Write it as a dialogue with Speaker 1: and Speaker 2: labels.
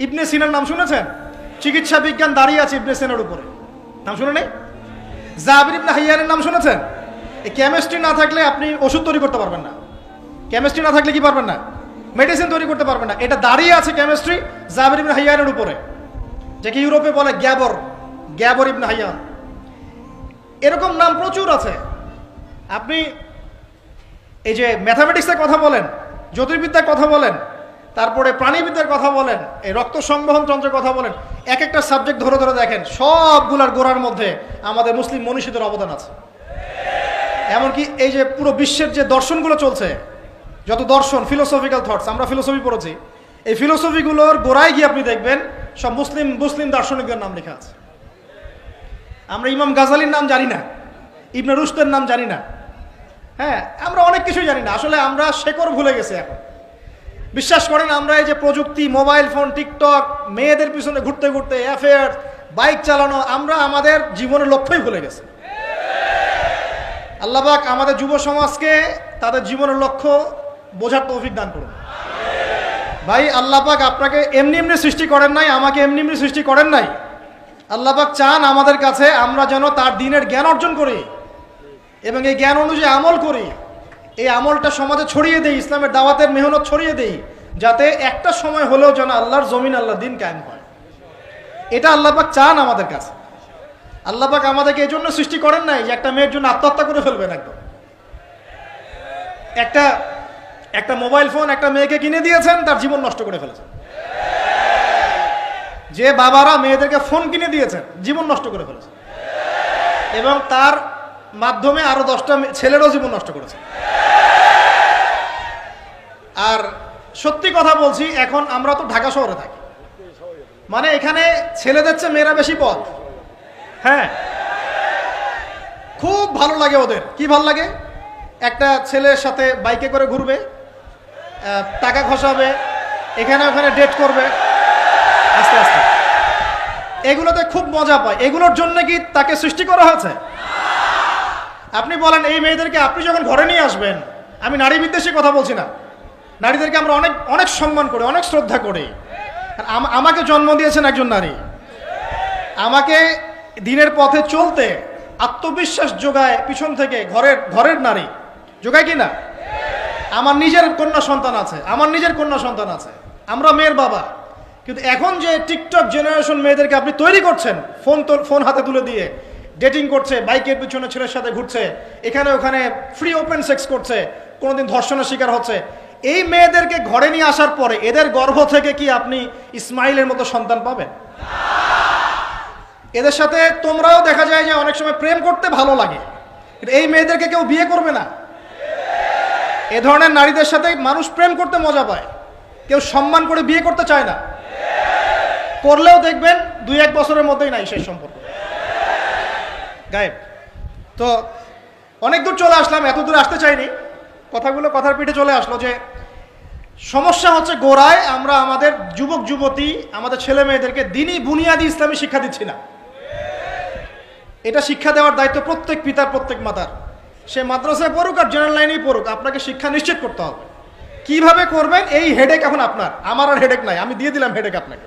Speaker 1: ইবনে সিনার নাম শুনেছেন? চিকিৎসা বিজ্ঞান দাঁড়িয়ে আছে ইবনে সিনার উপরে, নাম শুনে নেই? জাবির ইবনে হাইয়ানের নাম শুনেছেন? এই কেমিস্ট্রি না থাকলে আপনি ওষুধ তৈরি করতে পারবেন না। কেমিস্ট্রি না থাকলে কি পারবেন না? মেডিসিন তৈরি করতে পারবেন না। এটা দাঁড়িয়ে আছে কেমিস্ট্রি জাবির ইবনে হাইয়ানের উপরে, যাকে ইউরোপে বলে গ্যাবর ইবনে হাইয়ান। এরকম নাম প্রচুর আছে। আপনি এই যে ম্যাথামেটিক্সের কথা বলেন, জ্যোতির্বিদ্যার কথা বলেন, তারপরে প্রাণীবিদ্যার কথা বলেন, এই রক্ত সংবহন যন্ত্রের কথা বলেন, এক একটা সাবজেক্ট ধরে ধরে দেখেন, সবগুলার গোড়ার মধ্যে আমাদের মুসলিম মনীষীদের অবদান আছে। এমনকি এই যে পুরো বিশ্বের যে দর্শনগুলো চলছে, যত দর্শন, ফিলোসফিক্যাল থটস, আমরা ফিলোসফি পড়েছি, এই ফিলোসফিগুলোর গোড়ায় গিয়ে আপনি দেখবেন সব মুসলিম দার্শনিকদের নাম লেখা আছে। আমরা ইমাম গাজালির নাম জানি না, ইবনে রুশদের নাম জানি না, হ্যাঁ, আমরা অনেক কিছুই জানি না। আসলে আমরা শেকড় ভুলে গেছি এখন। বিশ্বাস করেন, আমরা এই যে প্রযুক্তি, মোবাইল ফোন, টিকটক, মেয়েদের পিছনে ঘুরতে ঘুরতে, অ্যাফেয়ার, বাইক চালানো, আমরা আমাদের জীবনের লক্ষ্যই ভুলে গেছি। আল্লাহ পাক আমাদের যুব সমাজকে তাদের জীবনের লক্ষ্য বোঝার তৌফিক দান করুন। ভাই, আল্লাহ পাক আপনাকে এমনি এমনি সৃষ্টি করেন নাই, আমাকে এমনি এমনি সৃষ্টি করেন নাই। আল্লাহ পাক চান আমাদের কাছে আমরা যেন তার দ্বীনের জ্ঞান অর্জন করি এবং এই জ্ঞান অনুযায়ী আমল করি। এই আমলটা সমাজে ছড়িয়ে দেই, ইসলামের দাওয়াতের মেহনত ছড়িয়ে দেই, যাতে একটা সময় হলেও যেন আল্লাহর জমিন, আল্লাহর দ্বীন কায়েম হয়। এটা আল্লাহ পাক চান আমাদের কাছে। আল্লাহ পাক আমাদেরকে এই জন্য সৃষ্টি করেন নাই যে একটা মেয়ের জন্য আত্মহত্যা করে ফেলবেন। একদম একটা মোবাইল ফোন একটা মেয়েকে কিনে দিয়েছেন, তার জীবন নষ্ট করে ফেলেছেন। যে বাবারা মেয়েদেরকে ফোন কিনে দিয়েছেন, জীবন নষ্ট করে ফেলেছেন এবং তার মাধ্যমে আরো 10টা ছেলেরও জীবন নষ্ট করেছে। আর সত্যি কথা বলছি, এখন আমরা তো ঢাকা শহরে থাকি, মানে এখানে ছেলেদের চেয়ে মেয়েরা বেশি পথ। হ্যাঁ, খুব ভালো লাগে ওদের। কি ভালো লাগে? একটা ছেলের সাথে বাইকে করে ঘুরবে, টাকা খসাবে, এখানে ওখানে ডেট করবে আস্তে আস্তে। এগুলোতে খুব মজা পায়। এগুলোর জন্য কি তাকে সৃষ্টি করা হয়েছে? আপনি বলেন, এই মেয়েদেরকে আপনি যখন ঘরে নিয়ে আসবেন, আমি নারী বিদ্বেষী কথা বলছি না, নারীদেরকে আমরা অনেক অনেক সম্মান করি, অনেক শ্রদ্ধা করি। আমাকে জন্ম দিয়েছেন একজন নারী, আমাকে দিনের পথে চলতে আত্মবিশ্বাস যোগায় পিছন থেকে ঘরের নারী যোগায় কি না? আমার নিজের কন্যা সন্তান আছে, আমরা মেয়ের বাবা। কিন্তু এখন যে টিকটক জেনারেশন মেয়েদেরকে আপনি তৈরি করছেন, ফোন হাতে তুলে দিয়ে ডেটিং করছে, বাইকের পিছনে ছেলের সাথে ঘুরছে, এখানে ওখানে ফ্রি ওপেন সেক্স করছে, কোনোদিন ধর্ষণের শিকার হচ্ছে, এই মেয়েদেরকে ঘরে নিয়ে আসার পরে এদের গর্ভ থেকে কি আপনি ইসমাইলের মতো সন্তান পাবেন? এদের সাথে তোমরাও দেখা যায় যে অনেক সময় প্রেম করতে ভালো লাগে, কিন্তু এই মেয়েদেরকে কেউ বিয়ে করবে না। এ ধরনের নারীদের সাথে মানুষ প্রেম করতে মজা পায়, কেউ সম্মান করে বিয়ে করতে চায় না। করলেও দেখবেন 2-1 বছরের মধ্যেই নাই সেই সম্পর্ক, গায়েব। তো অনেক দূর চলে আসলাম, এত দূর আসতে চাইনি, কথার পিঠে চলে আসলো যে সমস্যা হচ্ছে গোড়ায় আমরা আমাদের যুবক যুবতী, আমাদের ছেলে মেয়েদেরকে দিনই বুনিয়াদি ইসলামী শিক্ষা দিচ্ছি না। এটা শিক্ষা দেওয়ার দায়িত্ব প্রত্যেক পিতার, প্রত্যেক মাতার। সে মাদ্রাসায় পড়ুক আর জেনারেল লাইনেই পড়ুক, আপনাকে শিক্ষা নিশ্চিত করতে হবে। কিভাবে করবেন এই হেডেক এখন আপনার, আমার আর হেডেক নাই, আমি দিয়ে দিলাম হেডেক আপনাকে।